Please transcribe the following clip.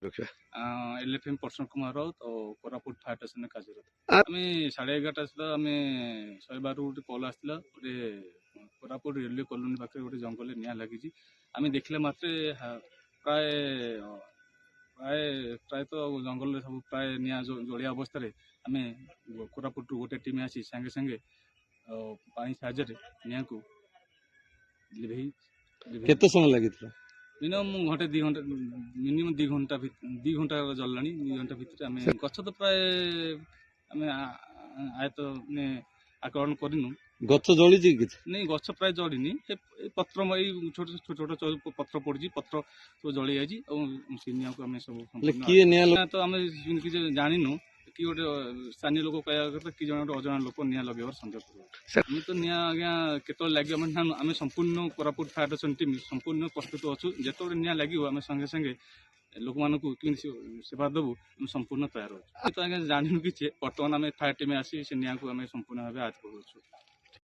एलएफएम person Kumar Raut और Koraput fire station में कार्यरत आ- आम 11:30 सुधा आम 112 गोटे कल आसला गोटे कोरापुट रेलवे कॉलोनी पाखे गोटे जंगल निआं लगी आम देखले मात्रे प्राय प्राय प्रायतः जंगल सब प्राय निआं जलिया अवस्था आम कोरापुट गोटे टीम आसी संगे संगे पानी साहाଯ୍य निआं को लिभेई केते समय लगी मिनिमम घंटे 2 घंटा मिनिमम 2 घंटा जल्ला 2 घंटा भितर आम गछ तो प्राय आम आयत ने आकलन करनु गछ जली नहीं गछ प्राय जड़नी पत्र छोट छोट छोट पत्र पड़ी पत्र सब जली जाइए को आम सब तो आम जानिनु कि गोटे स्थानीय लोक कह कि जन गोटे अजना लोक निआं लगेबार संदेह कर आम तो निआं आज्ञा केत लगे आम संपूर्ण कोरापुट फायर स्टेशन टीम संपूर्ण प्रस्तुत अच्छु जिते निआं लगे आम संगे संगे लोक मानक सेवा देवु आम संपूर्ण तैयार अच्छे तो आज्ञा जानू कि बर्तमान आम फायर टीम आसी से निआं को आम संपूर्ण भाव आयत्त कर।